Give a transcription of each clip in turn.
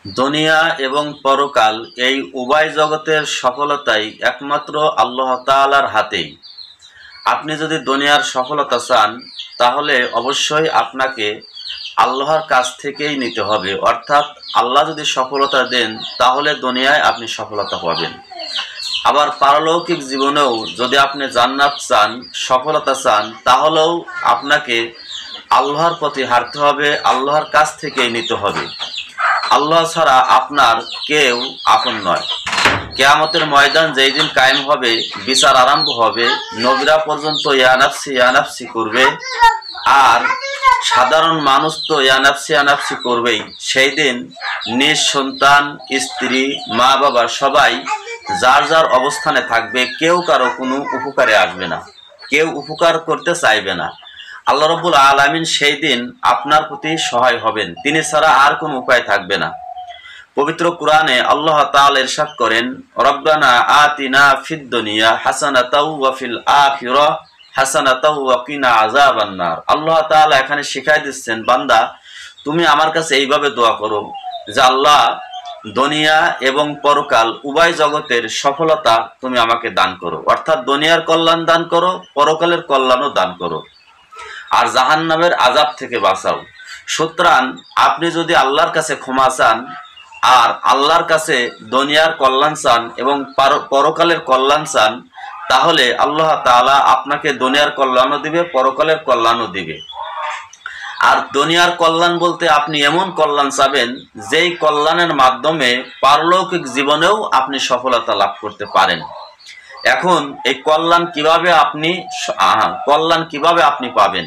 দুনিয়া এবং পরকাল এই উভয় জগতের সফলতাই একমাত্র আল্লাহ তাআলার হাতেই। আপনি যদি দুনিয়ার সফলতা চান তাহলে অবশ্যই আপনাকে আল্লাহর কাছ থেকেই নিতে হবে, অর্থাৎ আল্লাহ যদি সফলতা দেন তাহলে দুনিয়ায় আপনি সফলতা পাবেন। আবার পারলৌকিক জীবনেও যদি আপনি জান্নাত চান, সফলতা চান, তাহলেও আপনাকে আল্লাহর প্রতি হাঁটতে হবে, আল্লাহর কাছ থেকেই নিতে হবে। আল্লাহ ছাড়া আপনার কেউ আপন নয়। কিয়ামতের ময়দান যেই দিন কায়েম হবে, বিচার আরম্ভ হবে, নবীরা পর্যন্ত ইয়া নাফসি ইয়া নাফসি করবে, আর সাধারণ মানুষ তো ইয়া নাফসি ইয়া নাফসি করবেই। সেই দিন নিজ সন্তান, স্ত্রী, মা বাবা সবাই যার যার অবস্থানে থাকবে, কেউ কারো কোনো উপকারে আসবে না, কেউ উপকার করতে চাইবে না। আল্লাহ রাব্বুল আলামিন সেই দিন আপনার প্রতি সহায় হবেন, তিনি ছাড়া আর কোনো উপায় থাকবে না। পবিত্র কোরআনে আল্লাহ তাআলা ইরশাদ করেন, রব্বানা আতিনা ফিদ দুনিয়া হাসানাতাও ওয়া ফিল আখিরাহ হাসানাতাও ওয়া কিনা আযাবান নার। আল্লাহ তাআলা এখানে শিখাই দিচ্ছেন, বান্দা তুমি আমার কাছে এইভাবে দোয়া করো যে আল্লাহ, দুনিয়া এবং পরকাল উভয় জগতের সফলতা তুমি আমাকে দান করো, অর্থাৎ দুনিয়ার কল্যাণ দান করো, পরকালের কল্যাণও দান করো, আর জাহান্নামের আযাব থেকে বাঁচাও। সুতরাং আপনি যদি আল্লাহর কাছে ক্ষমা চান আর আল্লাহর কাছে দুনিয়ার কল্যাণ চান এবং পরকালের কল্যাণ চান, তাহলে আল্লাহ তাআলা আপনাকে দুনিয়ার কল্যাণও দিবে, পরকালের কল্যাণও দিবে। আর দুনিয়ার কল্যাণ বলতে আপনি এমন কল্যাণ চাবেন যেই কল্যাণের মাধ্যমে পারলৌকিক জীবনেও আপনি সফলতা লাভ করতে পারেন। এখন এই কল্যাণ কিভাবে আপনি পাবেন?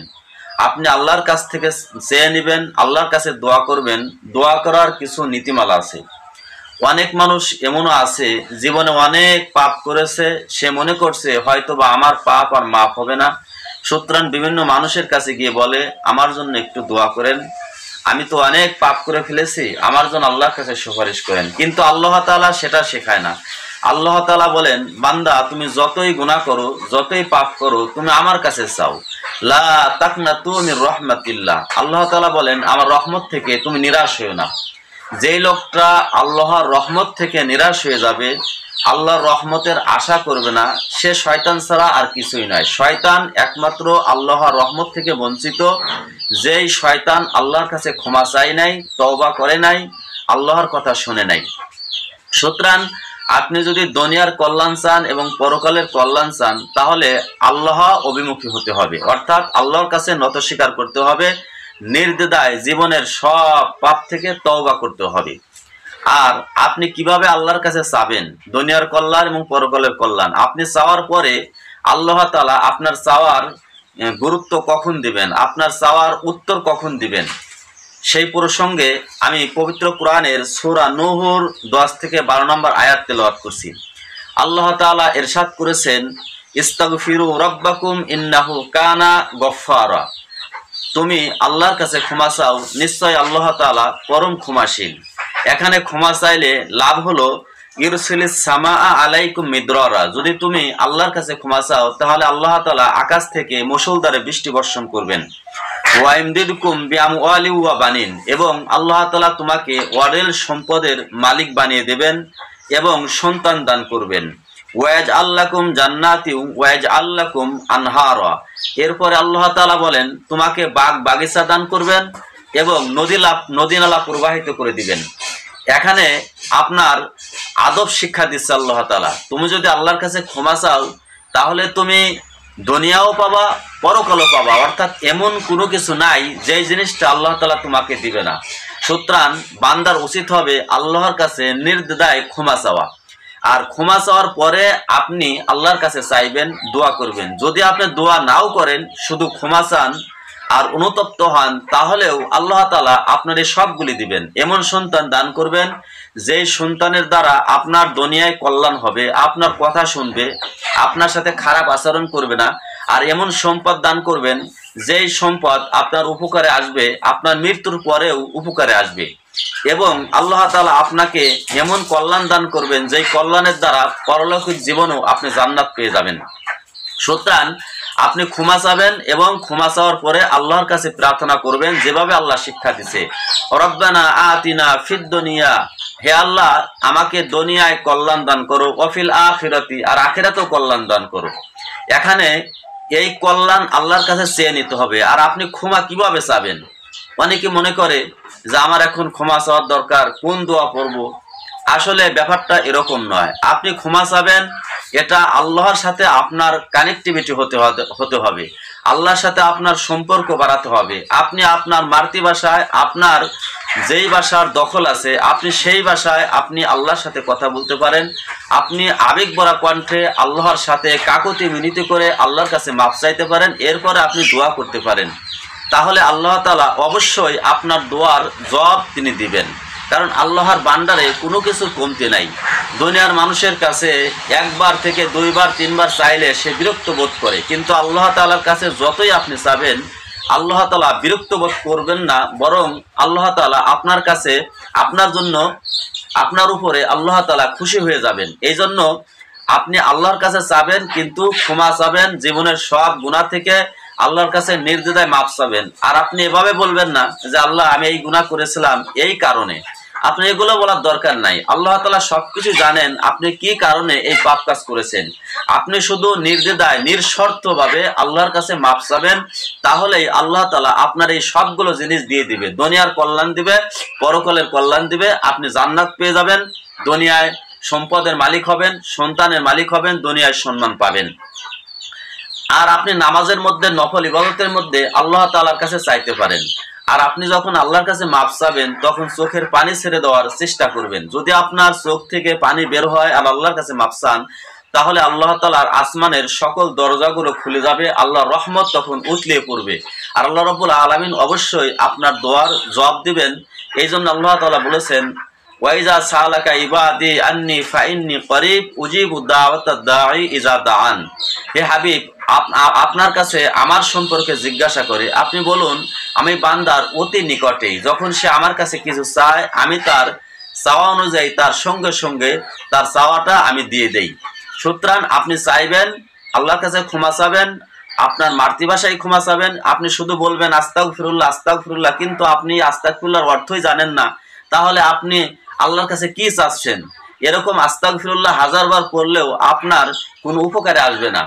আপনি আল্লাহর কাছ থেকে চেয়ে নেবেন, আল্লাহর কাছে দোয়া করবেন। দোয়া করার কিছু নীতিমালা আছে। অনেক মানুষ এমনও আছে জীবনে অনেক পাপ করেছে, সে মনে করছে হয়তো বা আমার পাপ আর মাফ হবে না, সুতরাং বিভিন্ন মানুষের কাছে গিয়ে বলে আমার জন্য একটু দোয়া করেন, আমি তো অনেক পাপ করে ফেলেছি, আমার জন্য আল্লাহর কাছে সুপারিশ করেন। কিন্তু আল্লাহ তাআলা সেটা শেখায় না। আল্লাহ তাআলা বলেন, বান্দা তুমি যতই গুনাহ করো, যতই পাপ করো, তুমি আমার কাছে চাও, লা তাকনাতু মির রাহমাতিল্লাহ। আল্লাহ তাআলা বলেন, আমার রহমত থেকে তুমি নিরাশ হয়ো না। যেই লোকটা আল্লাহর রহমত থেকে নিরাশ হয়ে যাবে, আল্লাহর রহমতের আশা করবে না, সে শয়তান ছাড়া আর কিছুই নয়। শয়তান একমাত্র আল্লাহর রহমত থেকে বঞ্চিত। যেই শয়তান আল্লাহর কাছে ক্ষমা চায় নাই, তওবা করে নাই, আল্লাহর কথা শুনে নাই। সুতরাং আপনি যদি দুনিয়ার কল্যাণ চান এবং পরকালের কল্যাণ চান, তাহলে আল্লাহ অভিমুখী হতে হবে, অর্থাৎ আল্লাহর কাছে নত স্বীকার করতে হবে, নির্দ্বিধায় জীবনের সব পাপ থেকে তওবা করতে হবে। আর আপনি কিভাবে আল্লাহর কাছে চাবেন দুনিয়ার কল্যাণ এবং পরকালের কল্যাণ? আপনি চাওয়ার পরে আল্লাহ তাআলা আপনার চাওয়ার গুরুত্ব কখন দিবেন, আপনার চাওয়ার উত্তর কখন দিবেন, সেই প্রসঙ্গে আমি পবিত্র কোরআনের সূরা নূহর 10 থেকে 12 নম্বর আয়াত তেলাওয়াত করছি। আল্লাহ তাআলা ইরশাদ করেছেন, ইস্তাগফিরু রাব্বাকুম ইন্নাহু কানা গফফারা। তুমি আল্লাহর কাছে ক্ষমা চাও, নিশ্চয় আল্লাহ তাআলা পরম ক্ষমাশীল। এখানে ক্ষমা চাইলে লাভ হলো ইরসিলিস সামাআ আলাইকুম মিদরারা। যদি তুমি আল্লাহর কাছে ক্ষমা চাও তাহলে আল্লাহ তাআলা আকাশ থেকে মুষলধারে বৃষ্টি বর্ষণ করবেন। ওয়াইমদিদকুম বিআমওয়ালি ওয়া বানিন, এবং আল্লাহ তাআলা তোমাকে ওয়ারেল সম্পদের মালিক বানিয়ে দেবেন এবং সন্তান দান করবেন। ওয়াজআল লাকুম জান্নাতিন ওয়াজআল লাকুম আনহারা। এরপরে আল্লাহ তাআলা বলেন তোমাকে বাগ বাগিচা দান করবেন এবং নদী নালা প্রবাহিত করে দিবেন। এখানে আপনার আদব শিক্ষা দিচ্ছে আল্লাহ তাআলা। তুমি যদি আল্লাহর কাছে ক্ষমা চাও তাহলে তুমি দুনিয়াও পাবা, পরকালও পাবা, অর্থাৎ এমন কোনো কিছু নাই যে জিনিসটা আল্লাহ তাআলা তোমাকে দিবে না। সুতরাং বান্দার উচিত হবে আল্লাহর কাছে নির্দ্বিধায় ক্ষমা চাওয়া। আর ক্ষমা চাওয়ার পরে আপনি আল্লাহর কাছে চাইবেন, দোয়া করবেন। যদি আপনি দোয়া নাও করেন, শুধু ক্ষমা চান আর অনুতপ্ত হন, তাহলেও আল্লাহ তাআলা আপনার এই সবগুলি দিবেন। এমন সন্তান দান করবেন যেই সন্তানের দ্বারা আপনার দুনিয়ায় কল্যাণ হবে, আপনার কথা শুনবে, আপনার সাথে খারাপ আচরণ করবে না। আর এমন সম্পদ দান করবেন যেই সম্পদ আপনার উপকারে আসবে, আপনার মৃত্যুর পরেও উপকারে আসবে। এবং আল্লাহ তাআলা আপনাকে এমন কল্যাণ দান করবেন যেই কল্যাণের দ্বারা পরলৌকিক জীবনেও আপনি জান্নাত পেয়ে যাবেন। সুতরাং আপনি ক্ষমা চাবেন এবং ক্ষমা চাওয়ার পরে আল্লাহর কাছে প্রার্থনা করবেন যেভাবে আল্লাহ শিক্ষা দিছে। রব্বানা আতিনা ফিদ দুনিয়া, হে আল্লাহ আমাকে দুনিয়ায় কল্যাণ দান করো, ওয়াফিল আখিরাতি, আর আখিরাতেও কল্যাণ দান করো। এখানে এই কল্যাণ আল্লাহর কাছে চেয়ে নিতে হবে। আর আপনি ক্ষমা কিভাবে চাবেন? অনেকে মনে করে যে আমার এখন ক্ষমা চাওয়ার দরকার, কোন দোয়া করব। আসলে ব্যাপারটা এরকম নয়। আপনি ক্ষমা চাবেন, এটা আল্লাহর সাথে আপনার কানেক্টিভিটি হতে হবে, আল্লাহর সাথে আপনার সম্পর্ক বাড়াতে হবে। আপনি আপনার মাতৃভাষায়, আপনার যেই ভাষার দখল আছে, আপনি সেই ভাষায় আপনি আল্লাহর সাথে কথা বলতে পারেন। আপনি আবেগ ভরা কণ্ঠে আল্লাহর সাথে কাকুতি মিনতি করে আল্লাহর কাছে মাপ চাইতে পারেন। এরপরে আপনি দোয়া করতে পারেন। তাহলে আল্লাহ তাআলা অবশ্যই আপনার দোয়ার জবাব তিনি দিবেন। কারণ আল্লাহর ভান্ডারে কোনো কিছু কমতি নাই। দুনিয়ার মানুষের কাছে একবার থেকে দুইবার তিনবার চাইলে সে বিরক্ত বোধ করে, কিন্তু আল্লাহ তাআলার কাছে যতই আপনি চাবেন আল্লাহ তাআলা বিরক্ত বোধ করবেন না, বরং আল্লাহ তাআলা আপনার কাছে, আপনার জন্য, আপনার উপরে আল্লাহ তাআলা খুশি হয়ে যাবেন। এই জন্য আপনি আল্লাহর কাছে চাবেন, কিন্তু ক্ষমা চাবেন, জীবনের সব গুনাহ থেকে আল্লাহর কাছে নির্দ্বিধায় মাপ চাবেন। আর আপনি এভাবে বলবেন না যে আল্লাহ আমি এই গুনাহ করেছিলাম এই কারণে, আপনি এগুলো বলার দরকার নাই। আল্লাহ তাআলা সবকিছু জানেন আপনি কি কারণে এই পাপ কাজ করেছেন। আপনি শুধু নির্দ্বিধায় নিঃশর্তভাবে আল্লাহর কাছে মাপ চাবেন, তাহলেই আল্লাহ তাআলা আপনার এই সবগুলো জিনিস দিয়ে দিবে। দুনিয়ার কল্যাণ দিবে, পরকালের কল্যাণ দিবে, আপনি জান্নাত পেয়ে যাবেন, দুনিয়ায় সম্পদের মালিক হবেন, সন্তানের মালিক হবেন, দুনিয়ায় সম্মান পাবেন। আর আপনি নামাজের মধ্যে, নফল ইবাদতের মধ্যে আল্লাহ তাআলার কাছে চাইতে পারেন। আর আপনি যখন আল্লাহর কাছে মাপ চাবেন তখন চোখের পানি ছেড়ে দেওয়ার চেষ্টা করবেন। যদি আপনার চোখ থেকে পানি বের হয় আর আল্লাহর কাছে মাপ চান, তাহলে আল্লাহ তাআলার আসমানের সকল দরজাগুলো খুলে যাবে, আল্লাহর রহমত তখন উতলিয়ে পড়বে। আর আল্লাহ রাব্বুল আলামিন অবশ্যই আপনার দোয়ার জবাব দিবেন। এই জন্য আল্লাহ তাআলা বলেছেন, ওয়াইজা সালাকা ইবাদি আন্নি ফাইন্নি করিব উজিবু দাওয়াতাদ দাঈ ইজা দাআন। হে হাবিব, আপনার কাছে আমার সম্পর্কে জিজ্ঞাসা করে আপনি বলুন আমি বান্দার অতি নিকটেই, যখন সে আমার কাছে কিছু চায় আমি তার চাওয়া অনুযায়ী তার সঙ্গে সঙ্গে তার চাওয়াটা আমি দিয়ে দেই। সুতরাং আপনি চাইবেন, আল্লাহর কাছে ক্ষমা চাবেন, আপনার মাতৃভাষায় ক্ষমা চাবেন। আপনি শুধু বলবেন আস্তাগফিরুল্লাহ আস্তাগফিরুল্লাহ, কিন্তু আপনি আস্তাগফিরুল্লাহর অর্থই জানেন না, তাহলে আপনি আল্লাহর কাছে কি চাচ্ছেন? এরকম আস্তাগফিরুল্লাহ 1000 বার পড়লেও আপনার কোনো উপকারে আসবে না।